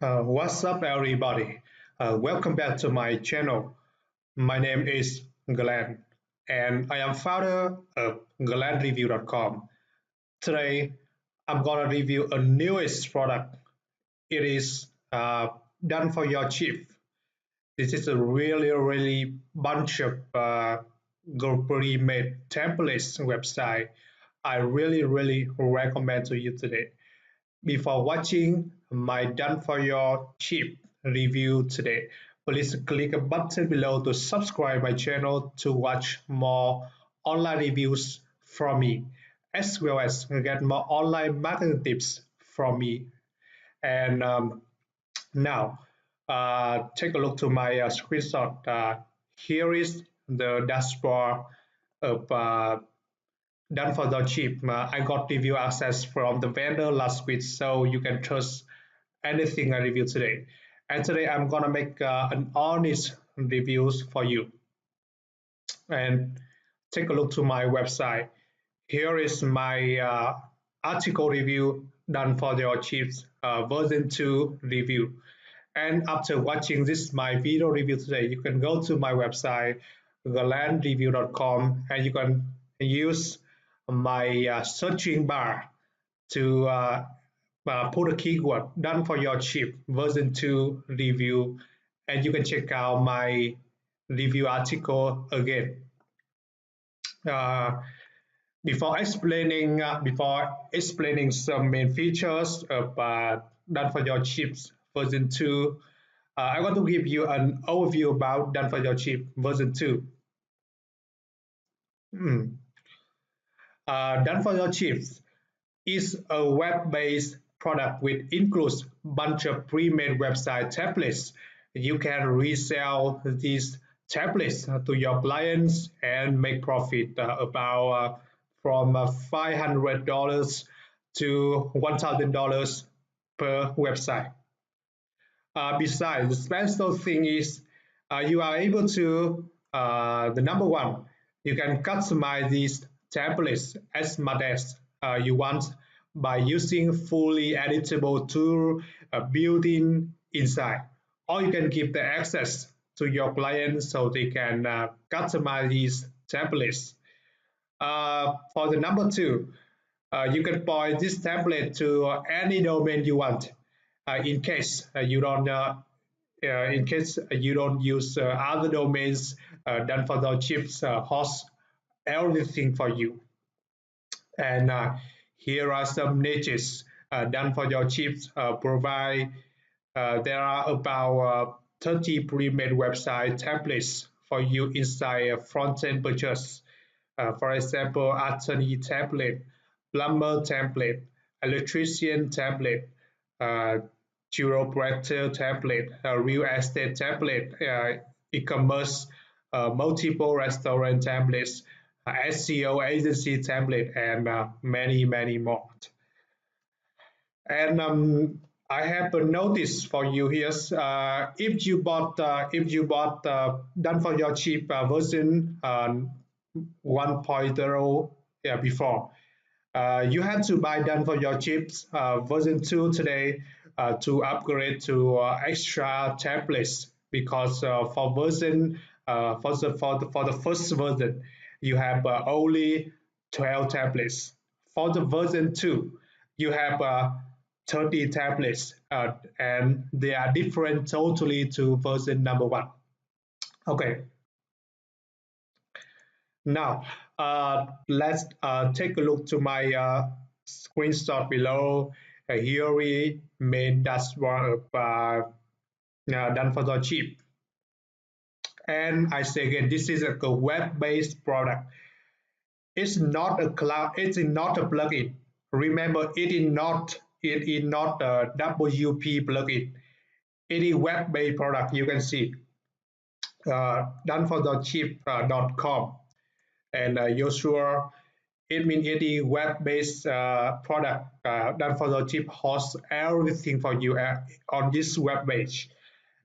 What's up, everybody? Welcome back to my channel. My name is Glenn, and I am founder of GlennReview.com. Today, I'm gonna review a newest product. It is done for your chief. This is a really bunch of pre-made templates website. I really recommend to you today. Before watching my done for your cheap review today, please click a button below to subscribe my channel to watch more online reviews from me, as well as get more online marketing tips from me. And now, take a look to my screenshot. Here is the dashboard of done for the cheap. I got review access from the vendor last week, so you can trust anything I review today. And today I'm gonna make an honest reviews for you. And take a look to my website. Here is my article review done for your Chiefs version 2 review. And after watching this my video review today, you can go to my website GlennReview.com and you can use my searching bar to put a keyword done for your chip version 2 review, and you can check out my review article again. Uh, before explaining some main features of done for your chips version 2, I want to give you an overview about done for your chip version 2. Done for your chips is a web-based product which includes a bunch of pre-made website templates. You can resell these templates to your clients and make profit about from $500 to $1,000 per website. Besides, the special thing is you are able to, the number one, you can customize these templates as much as you want by using fully editable tool built in inside, or you can give the access to your clients so they can customize these templates. For the number two, you can point this template to any domain you want. In case you don't use other domains, done for the chips host everything for you. And here are some niches done for your chips provide. There are about 30 pre-made website templates for you inside front-end purchase. For example, Attorney Template, Plumber Template, Electrician Template, Chiropractor Template, Real Estate Template, Ecommerce, multiple restaurant templates, SEO Agency Template, and many more. And I have a notice for you here. If you bought done for your cheap version 1.0 before, you have to buy done for your chips version 2 today to upgrade to extra templates, because for version for the first version you have only 12 templates. For the version 2 you have 30 templates, and they are different totally to version number 1. Okay, now let's take a look to my screenshot below. Here we made dashboard of done for the cheap. And I say again, this is a web-based product. It's not a cloud. It's not a plugin. Remember, it is not a WP plugin. It is web-based product. You can see done for the cheap.com, and you're sure it means it is web-based product. Done for the cheap hosts everything for you on this web page,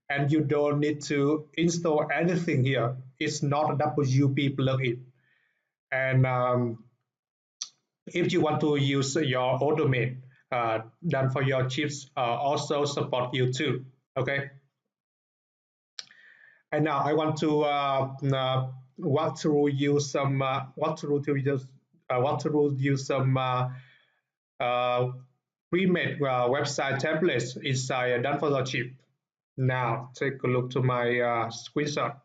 and you don't need to install anything here. It's not a WP plugin. And if you want to use your automate, done for your chiefs also support you too. Okay. And now I want to walk through you some walk through you some uh, pre-made website templates inside done for your chief. Now take a look to my screenshot.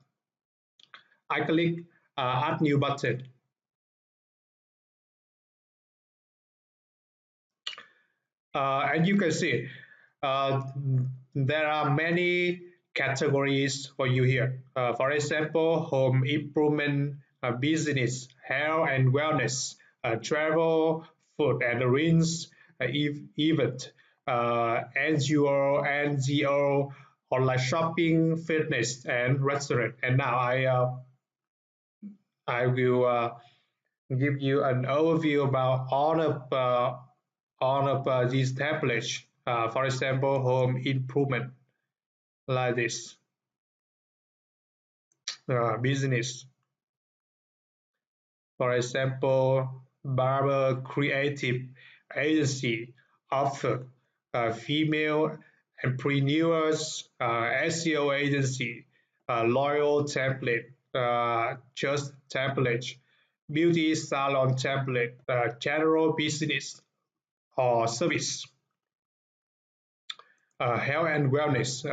I click add new button. And you can see uh, there are many categories for you here. For example, home improvement, business, health and wellness, travel, food and drinks, event, NGO, online shopping, fitness, and restaurant. And now I will give you an overview about all of these templates. For example, home improvement like this, business. For example, barber creative agency offer female entrepreneurs, SEO agency, loyal template, just template, beauty salon template, general business or service, health and wellness,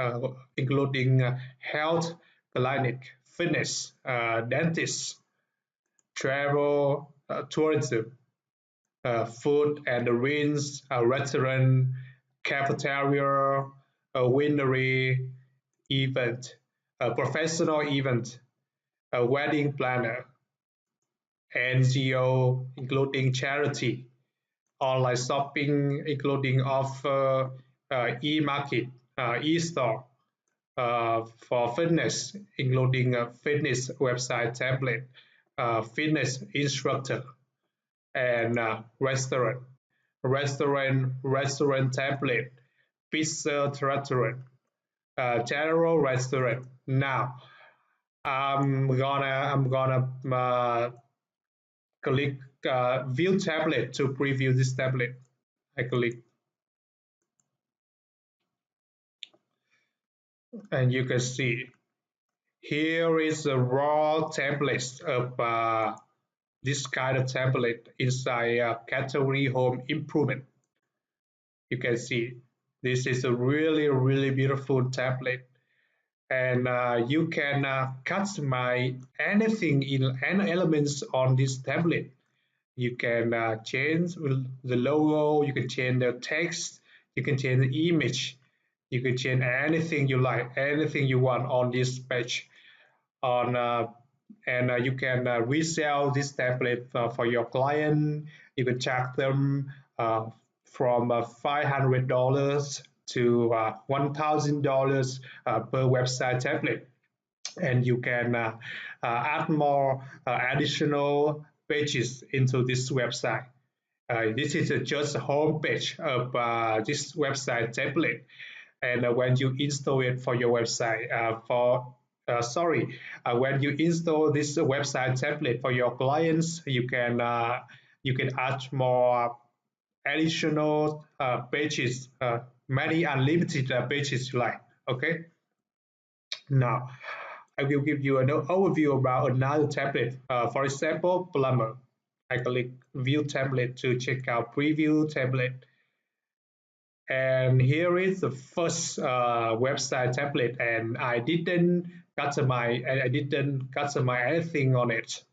including health clinic, fitness, dentist, travel, tourism, food and drinks, restaurant, cafeteria, winery, event, professional event, wedding planner, NGO, including charity, online shopping, including offer, e-market, e-store, for fitness, including a fitness website template, fitness instructor, and restaurant template, pizza restaurant, general restaurant. Now I'm gonna click view template to preview this template. I click and you can see here is a raw template of this kind of template inside category home improvement. You can see this is a really beautiful template, and you can customize anything in any elements on this template. You can change the logo, you can change the text, you can change the image, you can change anything you like, anything you want on this page. On and you can resell this template for your client. You can charge them from $500 to $1,000 per website template, and you can add more additional pages into this website. This is just a home page of this website template, and when you install it for your website when you install this website template for your clients, you can add more additional pages, many unlimited pages you like. Okay, now I will give you an overview about another template. For example, Plumber. I click view template to check out preview template. And here is the first website template, and I didn't customize anything on it.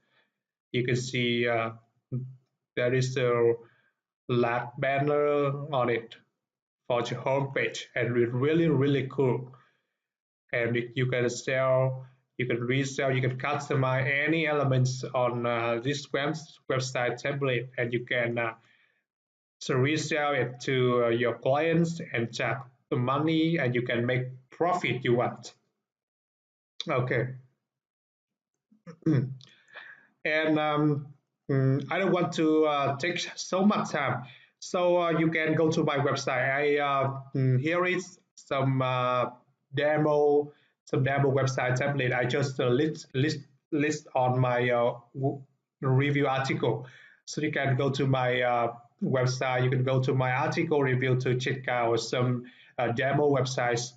You can see there is a large banner on it for the home page, and it's really cool. And you can sell, you can resell, you can customize any elements on this website template, and you can resell it to your clients and charge the money, and you can make profit you want. Okay. And I don't want to take so much time, so you can go to my website. Here is demo some demo website template. I just list on my review article, so you can go to my website, you can go to my article review to check out some demo websites.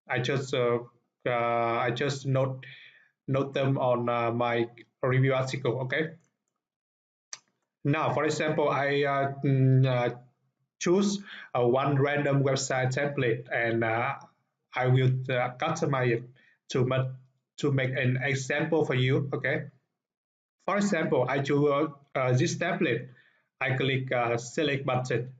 I just note them on my review article. Okay. Now, for example, I choose one random website template and I will customize it to make an example for you. Okay. For example, I choose this template. I click select button,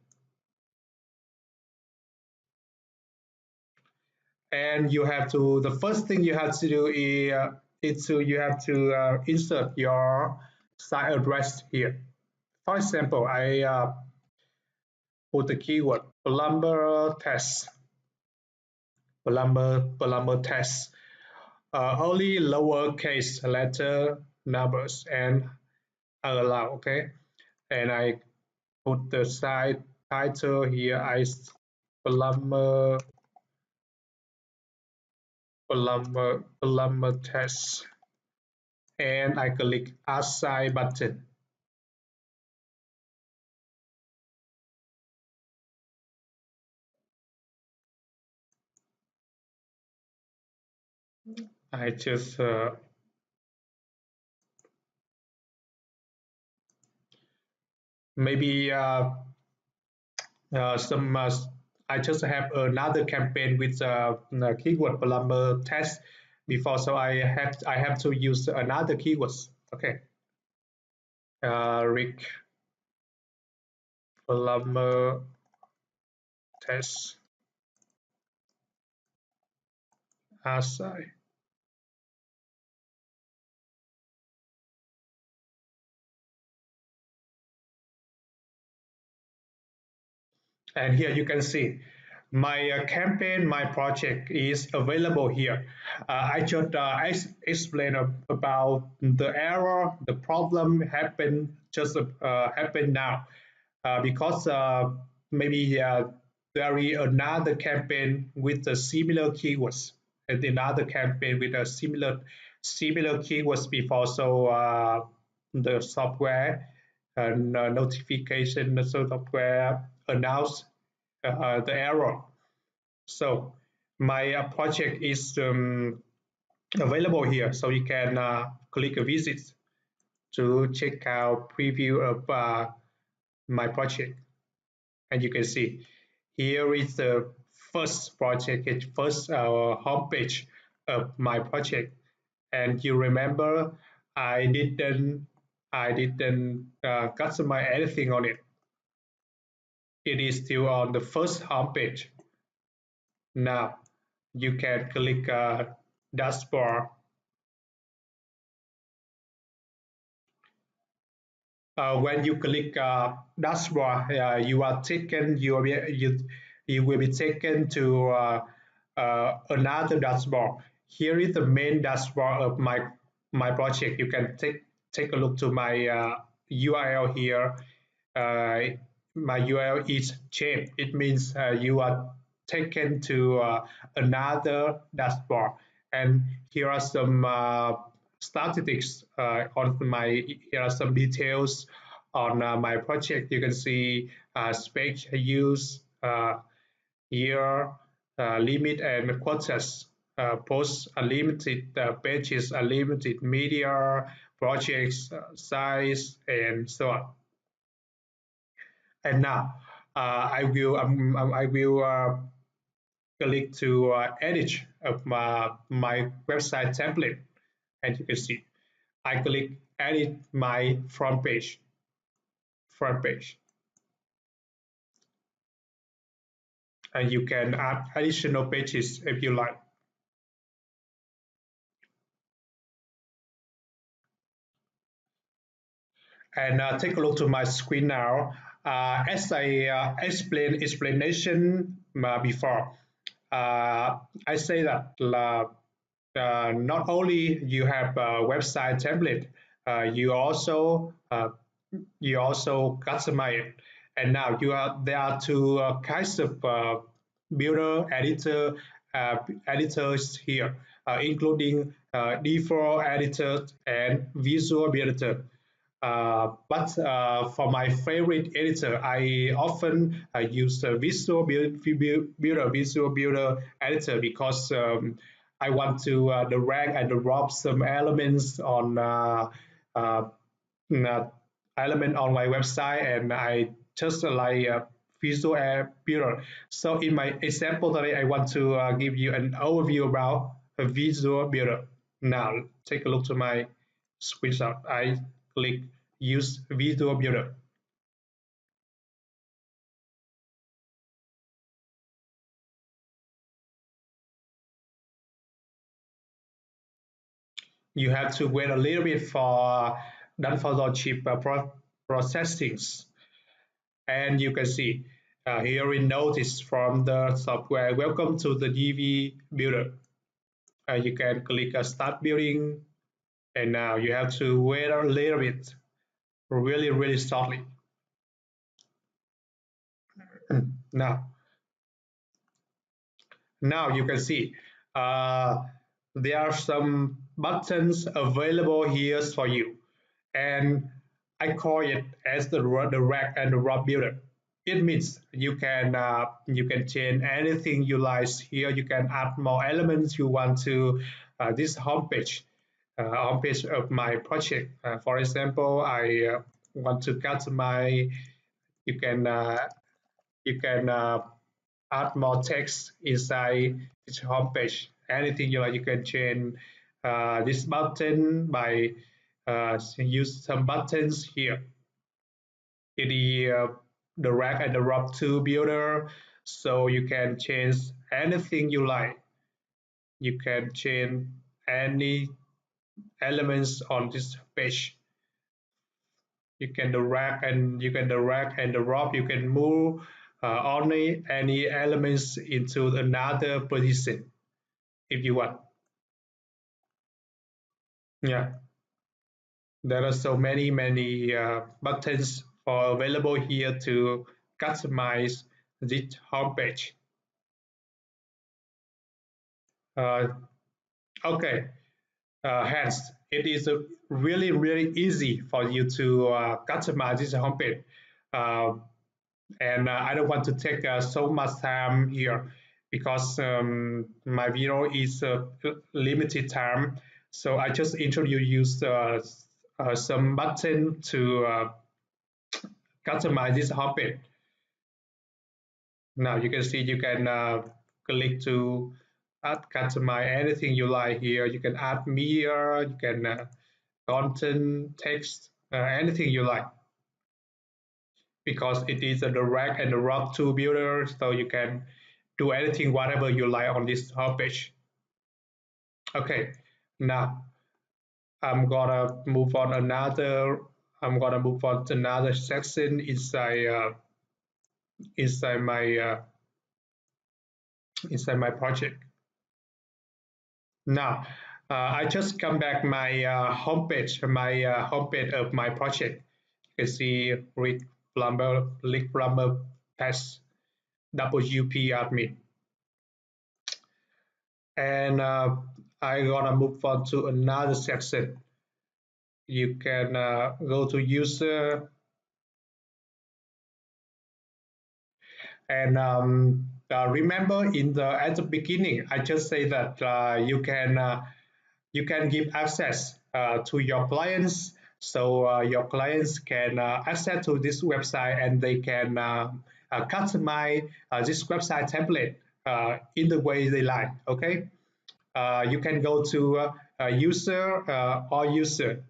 and you have to. The first thing you have to do is you have to insert your site address here. For example, I put the keyword plumber test, plumber test. Only lowercase letter numbers and allow. Okay, and I put the site title here. I plumber plumber test, and I click assign button. I just maybe some I just have another campaign with keyword plumber test before, so I have to use another keywords. Okay, Rick plumber test assign. And here you can see my campaign, my project is available here. I just explain about the error, the problem happened now because maybe there is another campaign with the similar keywords and another campaign with a similar keywords before. So the software and notification, the software announce the error. So my project is available here, so you can click a visit to check out preview of my project, and you can see here is the first project, first homepage of my project, and you remember I didn't customize anything on it. It is still on the first homepage. Now you can click dashboard. When you click dashboard, you will be taken to another dashboard. Here is the main dashboard of my project. You can take a look to my URL here. Uh, my URL is changed. It means you are taken to another dashboard. And here are some statistics on my. Here are some details on my project. You can see space use, year, limit, and quotas. Post unlimited, pages unlimited, media, projects, size, and so on. And now I will click to edit of my website template, and you can see I click edit my front page, and you can add additional pages if you like. And take a look to my screen now. As I explanation before, I say that not only you have a website template, you also customize it. And now there are two kinds of builder editors here, including default editor and visual builder. But for my favorite editor, I often use the Visual Builder editor because I want to drag and drop some elements on uh, element on my website, and I just like Visual Builder. So in my example today, I want to give you an overview about a Visual Builder. Now take a look to my screenshot. I click use Visual Builder. You have to wait a little bit for done for the chip processing, and you can see here we notice from the software, welcome to the DV Builder. You can click start building, and now you have to wait a little bit, really shortly. now Now you can see uh, there are some buttons available here for you, and I call it as the drag and drop builder. It means you can change anything you like here. You can add more elements you want to this homepage of my project. For example, I want to customize. You can you can add more text inside this homepage. Anything you like, you can change this button by use some buttons here. It is the drag and drop to builder, so you can change anything you like. You can change any elements on this page. You can drag and drop. You can move only any elements into another position if you want. Yeah, there are so many buttons for available here to customize this homepage. Uh, okay, hence it is really easy for you to customize this homepage. Uh, and I don't want to take so much time here because my video is limited time. So I just introduce some button to customize this homepage. Now you can see you can click to add customize anything you like here. You can add media, you can content, text, anything you like, because it is a drag and drop tool builder, so you can do anything whatever you like on this homepage. Okay, now I'm gonna move on another. I'm gonna move on to another section inside my inside my project. Now, I just come back my homepage of my project. You can see Rick Plumber Pass WP admin, and I'm gonna move on to another section. You can go to user, and remember in the at the beginning, I just say that you can give access to your clients, so your clients can access to this website, and they can customize this website template in the way they like. Okay, you can go to user or user,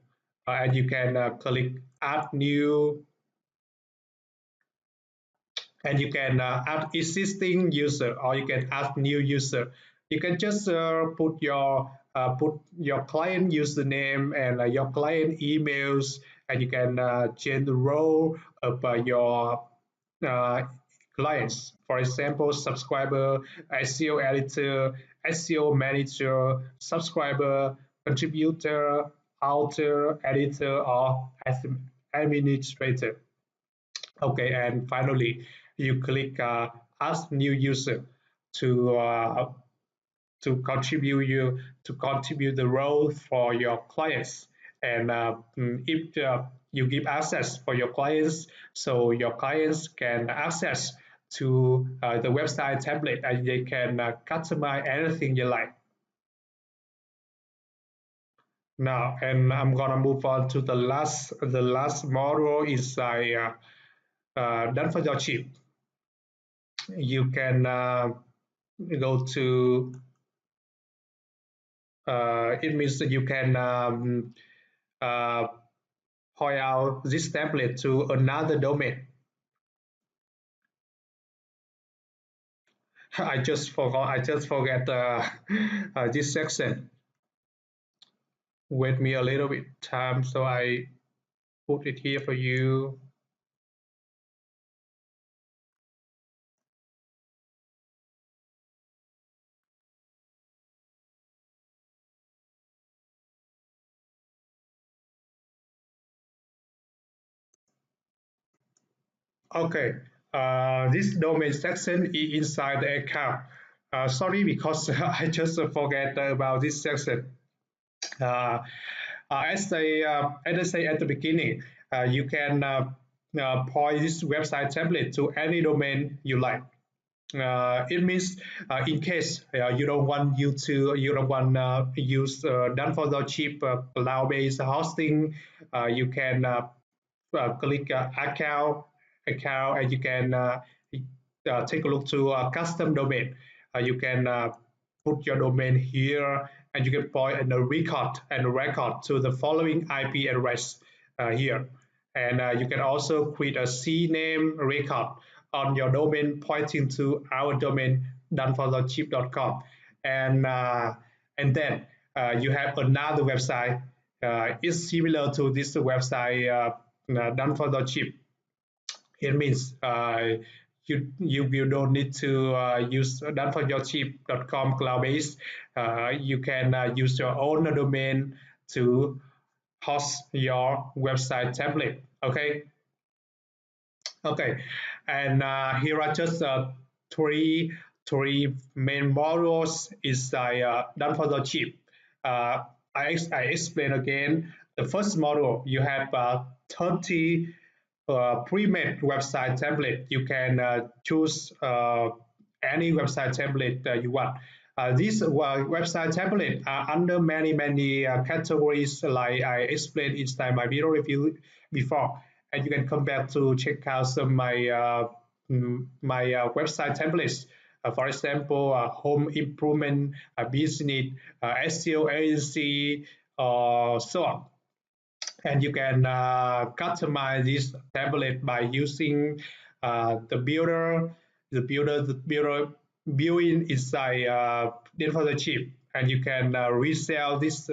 and you can click add new, and you can add existing user, or you can add new user. You can just put your client username and your client emails, and you can change the role of your uh, clients. For example, subscriber, SEO editor, SEO manager, subscriber, contributor, author, editor, or administrator. Okay, and finally, you click Ask New User to uh, to contribute the role for your clients. And if you give access for your clients, so your clients can access to the website template and they can customize anything you like. Now, and I'm gonna move on to the last module is done for your cheap. You can go to it means that you can point out this template to another domain. I just forget this section. Wait me a little bit time, so I put it here for you. Okay, this domain section is inside the account. Sorry, because I just forget about this section. As I say at the beginning, you can point this website template to any domain you like. It means in case you don't want use done for the cheap cloud-based hosting, you can click account and you can take a look to custom domain. You can put your domain here and you can point in the record to the following IP address here. And you can also create a CNAME record on your domain pointing to our domain doneforthecheap.com. And then you have another website. It's similar to this website done for the cheap. It means you don't need to use doneforyourcheap.com cloud-based. You can use your own domain to host your website template. Okay, and here are just three main models is done for the cheap. I explain again. The first model, you have 30 pre-made website template. You can choose any website template you want. These website template are under many categories, like I explained inside my video review before, and you can come back to check out some my website templates. For example, home improvement, business, SEO agency, so on. And you can customize this template by using the builder built-in inside Done for the Cheap, and you can resell this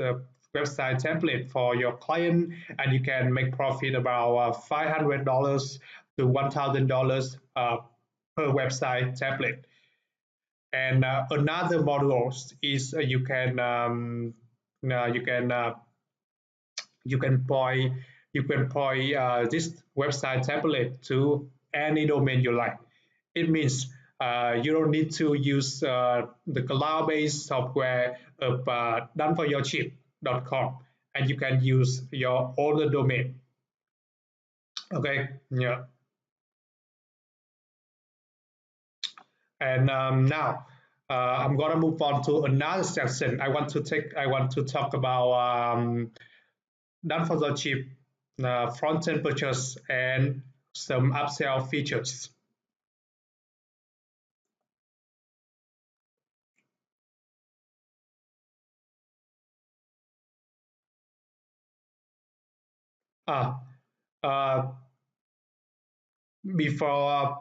website template for your client, and you can make profit about $500 to $1,000 per website template. And another model is you can point this website template to any domain you like. It means you don't need to use the cloud-based software of doneforyourcheap.com, and you can use your own domain. Okay, yeah. And now I'm gonna move on to another section. I want to talk about done for the cheap front-end purchase and some upsell features. Ah, uh, before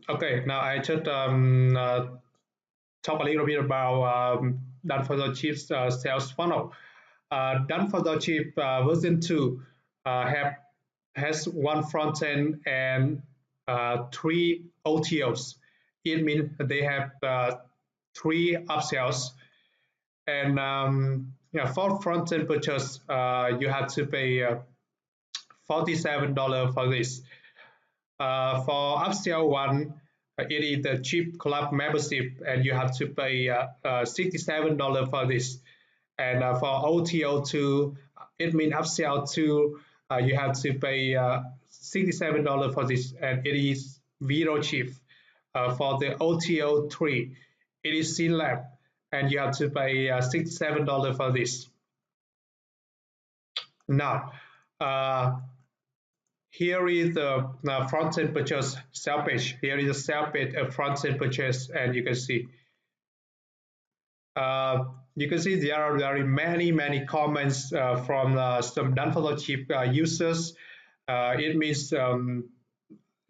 okay, now I just talk a little bit about done for the cheap sales funnel. Done for the cheap version 2 has one front end and 3 OTOs. It means they have 3 upsells. And for front end purchase, you have to pay $47 for this. For upsell one, it is the cheap club membership, and you have to pay $67 for this. And for OTO2, it means upsell 2, you have to pay $67 for this, and it is Vero Chief. For the OTO 3, it is C-Lab, and you have to pay $67 for this. Now, here is the front-end purchase sales page. Here is the sales page of front-end purchase, and you can see there are very many comments from some done for the cheap users. It means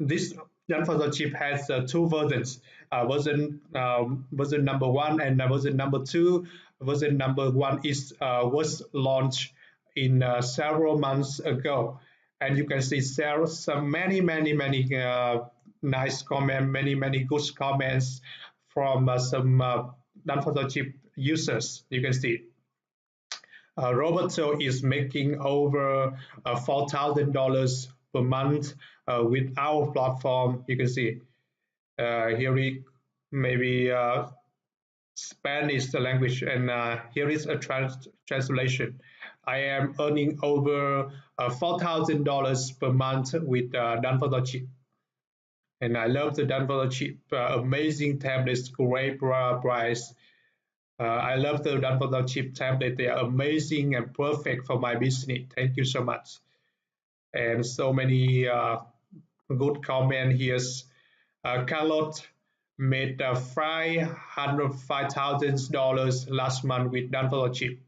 this done for the cheap has two versions. Version number one and version number two. Version number one is was launched in several months ago, and you can see some many nice comments, many good comments from some done for the cheap users. You can see Roberto is making over $4,000 per month with our platform. You can see here we maybe Spanish the language, and here is a translation. I am earning over $4,000 per month with done for the cheap. And I love the done for the cheap. Amazing tablets, great price. I love the done for the cheap tablet. They are amazing and perfect for my business. Thank you so much. And so many good comment here. Carlot made $5,000 last month with done for the cheap.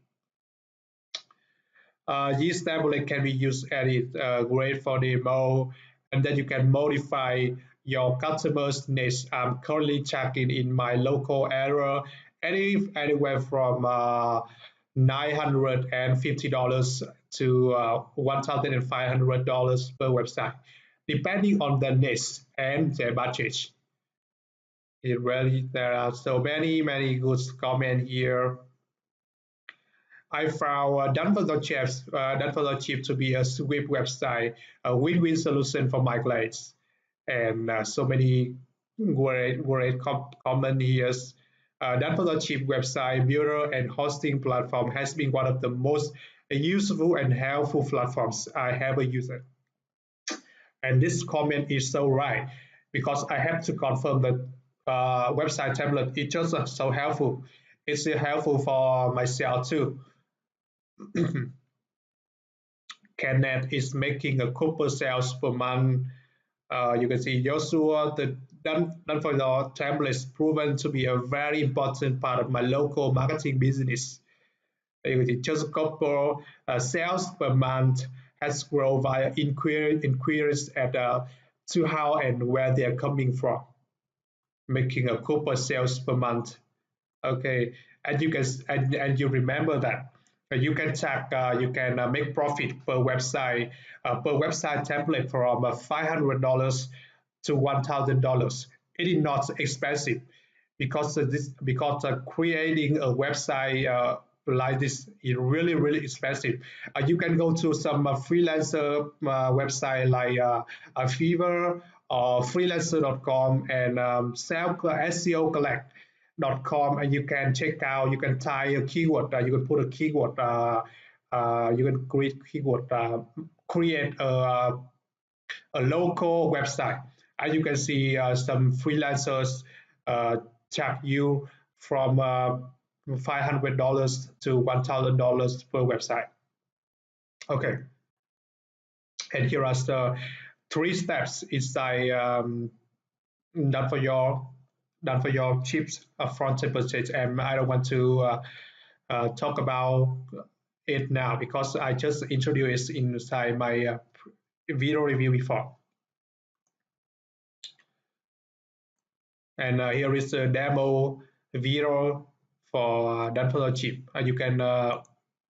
This template can be used as it great for demo, and then you can modify your customer's needs. I'm currently checking in my local area anywhere from $950 to $1,500 per website, depending on the needs and their budget. It really, there are so many good comments here. I found done for the cheap to be a sweet website, a win-win solution for my clients, and so many great comment here. Done for the cheap website builder and hosting platform has been one of the most useful and helpful platforms I ever used. And this comment is so right, because I have to confirm that website template is just so helpful. It's helpful for myself too. Kenneth is making a couple sales per month. You can see Joshua, the done for your template is proven to be a very important part of my local marketing business. You can see just a couple sales per month has grown via inquiries at to how and where they are coming from, making a couple sales per month. Okay, and you can and you remember that you can make profit per website template from $500 to $1,000. It is not expensive, because creating a website like this is really expensive. You can go to some freelancer website like Fiverr or freelancer.com and SEO Collect.com, and you can check out, you can type a keyword, you can put a keyword, you can create a local website, and you can see some freelancers charge you from $500 to $1,000 per website. Okay, and here are the 3 steps inside done for your chips front-end purchase, and I don't want to talk about it now because I just introduced it inside my video review before. And here is a demo video for done for the chip. You can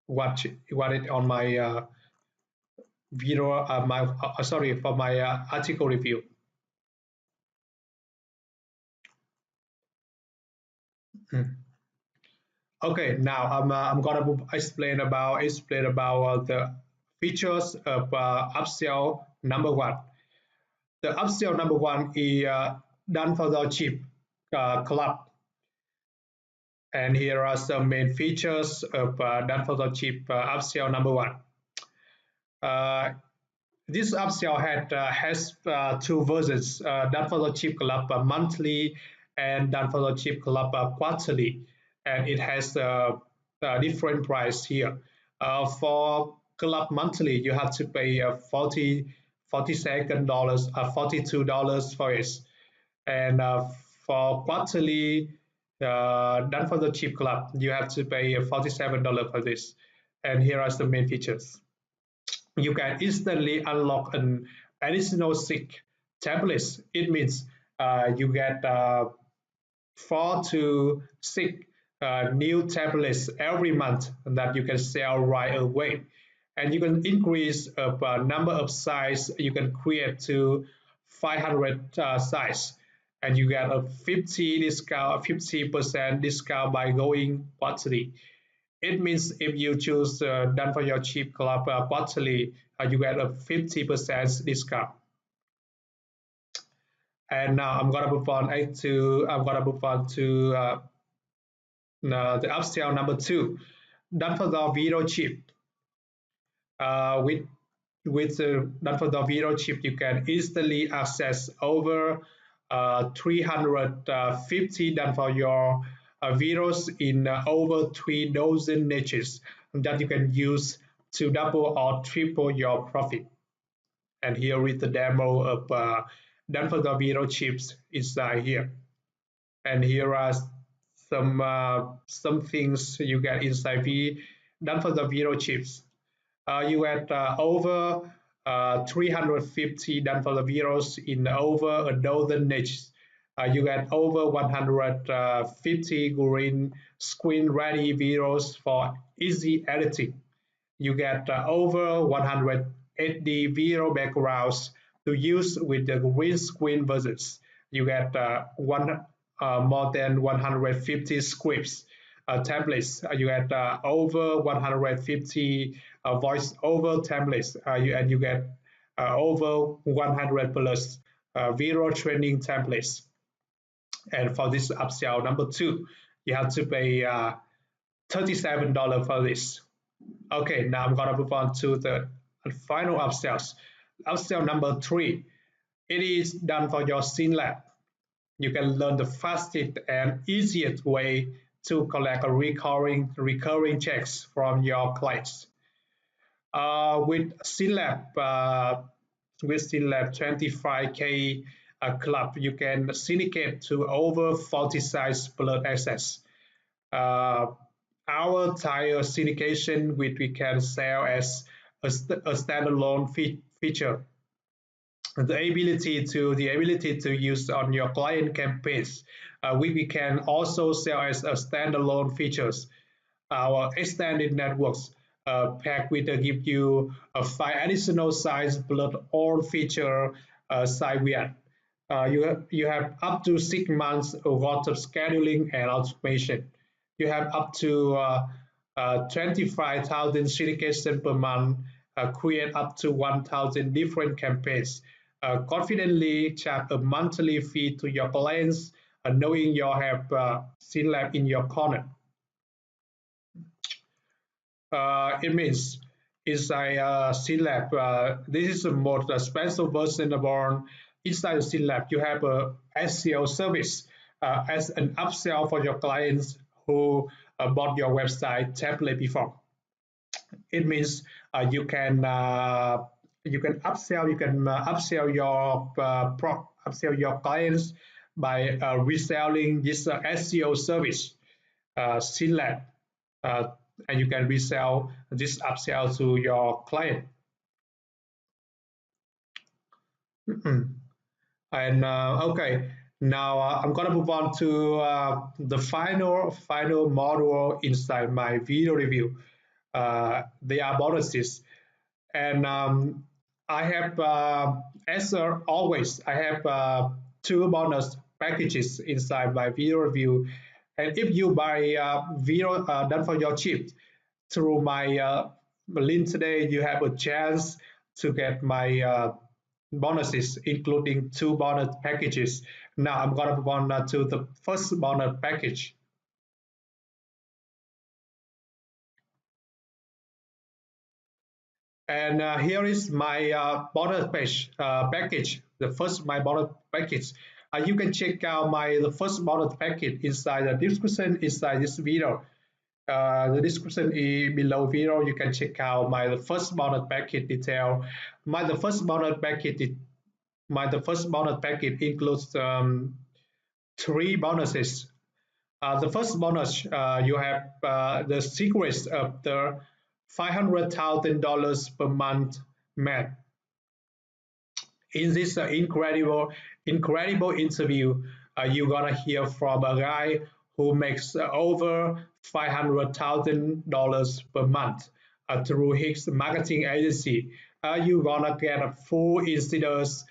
watch it on my video, for my article review. Okay, now I'm gonna explain about the features of upsell number 1. The upsell number 1 is done for the cheap club, and here are some main features of done for the cheap upsell number 1. This upsell has two versions, done for the cheap club monthly and done for the cheap club quarterly, and it has a different price here. For club monthly, you have to pay 42 $42 for it, and for quarterly, done for the cheap club, you have to pay $47 for this. And here are the main features. You can instantly unlock an additional 6 templates. It means you get 4 to 6 new templates every month that you can sell right away. And you can increase a number of sites. You can create to 500 sites, and you get a 50% discount by going quarterly. It means if you choose done for your cheap club quarterly, you get a 50% discount. And now I'm gonna move on to the upsell number 2, done for the video cheap. With the done for the video cheap, you can instantly access over 350 done for your videos in over 3 dozen niches that you can use to double or triple your profit. And here is the demo of done for the video chips inside here. And here are some things you get inside done for the video chips. You get over 350 done for the videos in over a dozen niches. You get over 150 green screen ready videos for easy editing. You get over 180 video backgrounds to use with the green screen versions. You get more than 150 scripts templates. You get over 150 voiceover templates, and you get over 100 plus video training templates. And for this upsell number 2, you have to pay $37 for this. Okay, now I'm gonna move on to the final upsells. Upsell number 3, it is done for your scene lab. You can learn the fastest and easiest way to collect a recurring checks from your clients. With SynLab 25K club, you can syndicate to over 40 sites plus access. Our tire syndication, which we can sell as a standalone feature. The ability to use on your client campaigns, we can also sell as a standalone features. Our extended networks pack with give you 5 additional sites plus all feature site we you have up to 6 months worth of scheduling and automation. You have up to 25,000 syndication per month, create up to 1,000 different campaigns. Confidently charge a monthly fee to your clients, knowing you have SynLab in your corner. It means inside SynLab, this is the most special version of inside SynLab. You have a SEO service as an upsell for your clients who bought your website template before. It means you can upsell your clients by reselling this SEO service, SynLab, and you can resell this upsell to your client. And okay, now I'm gonna move on to the final module inside my video review. They are bonuses, and I have, as always, I have 2 bonus packages inside my video review. And if you buy video done for your cheap through my link today, you have a chance to get my bonuses, including 2 bonus packages. Now I'm gonna move on to the first bonus package. And here is my bonus page package. The first my bonus package. You can check out my the first bonus package inside the description inside this video. The description is below video. You can check out my the first bonus package detail. The first bonus package includes three bonuses. The first bonus, you have the secrets of the $500,000 per month man. In this incredible interview, you're gonna hear from a guy who makes over $500,000 per month through his marketing agency. You're gonna get a full insider's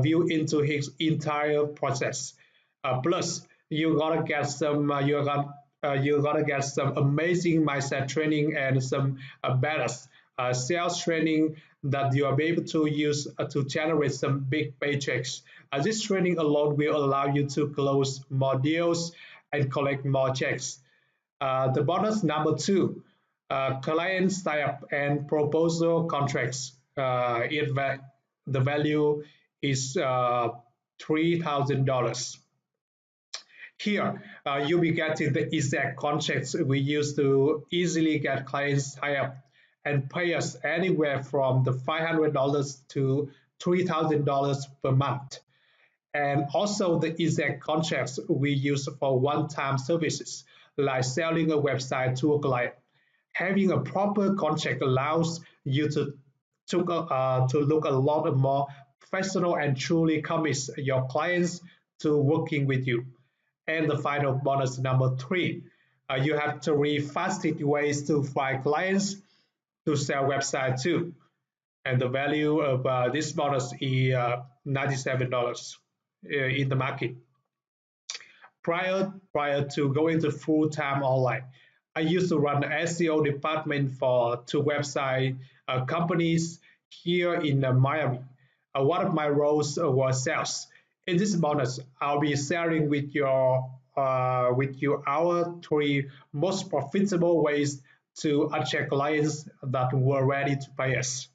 view into his entire process. Plus, you're gonna get some amazing mindset training and some badass sales training that you are able to use to generate some big paychecks. This training alone will allow you to close more deals and collect more checks. The bonus number two, client sign up and proposal contracts. The value is $3,000. Here, you'll be getting the exact contracts we use to easily get clients sign up and pay us anywhere from the $500 to $3,000 per month. And also the exact contracts we use for one-time services, like selling a website to a client. Having a proper contract allows you to look a lot more professional and truly commit your clients to working with you. And the final bonus number three, you have three fastest ways to find clients to sell website too. And the value of this bonus is $97 in the market. Prior to going to full-time online, I used to run the SEO department for two website companies here in Miami. One of my roles was sales. In this bonus, I'll be sharing with you our three most profitable ways to attract clients that were ready to pay us.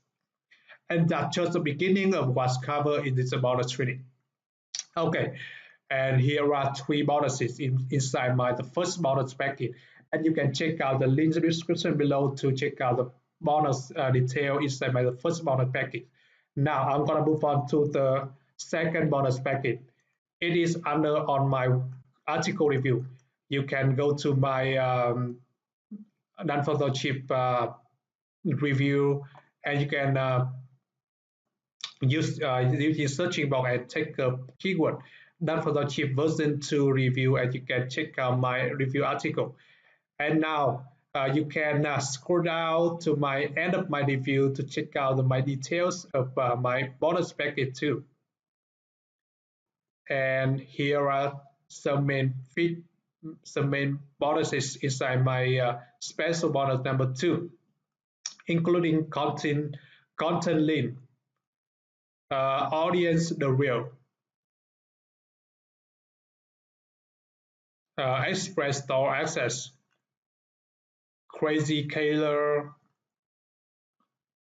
And that's just the beginning of what's covered in this bonus training. Okay, and here are three bonuses inside my the first bonus package, and you can check out the link in the description below to check out the bonus detail inside my the first bonus package. Now I'm gonna move on to the second bonus package. It is under on my article review. You can go to my non-photo chip review, and you can use the searching box and take a keyword done for the cheap version 2 review, and you can check out my review article. And now you can scroll down to my end of my review to check out my details of my bonus package too. And here are some main bonuses inside my special bonus number 2, including content link, audience the real, express store access, crazy killer,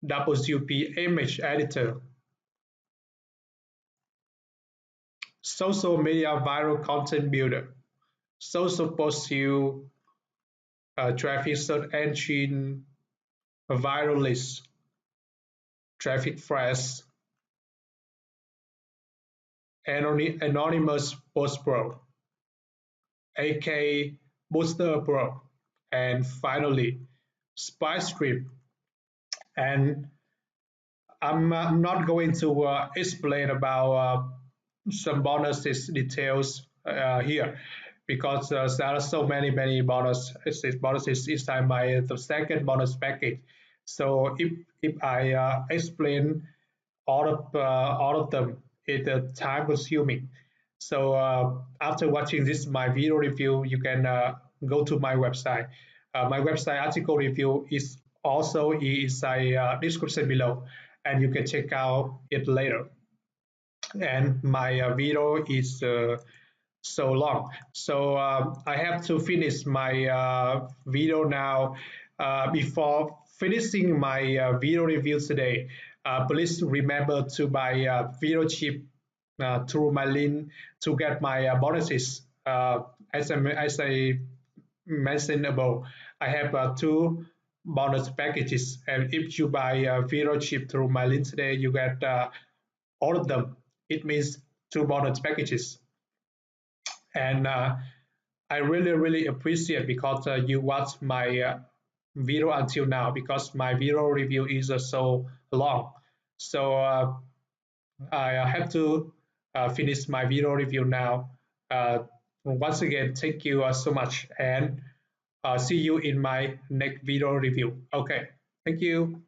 WP image editor, social media viral content builder, social post you, traffic search engine, viral list, traffic fresh, anonymous post pro, AK booster pro, and finally spy script. And I'm not going to explain about some bonuses details here because there are so many bonuses inside my the second bonus package. So if I explain all of them, it's time consuming. So after watching this my video review, you can go to my website. My website article review is also inside description below, and you can check out it later. And my video is so long, so I have to finish my video now. Before finishing my video review today, please remember to buy video chip through my link to get my bonuses. As I mentioned above, I have two bonus packages, and if you buy video chip through my link today, you get all of them. It means two bonus packages, and I really appreciate because you watched my video until now because my video review is so long. So I have to finish my video review now. Once again, thank you so much, and see you in my next video review. Okay, thank you.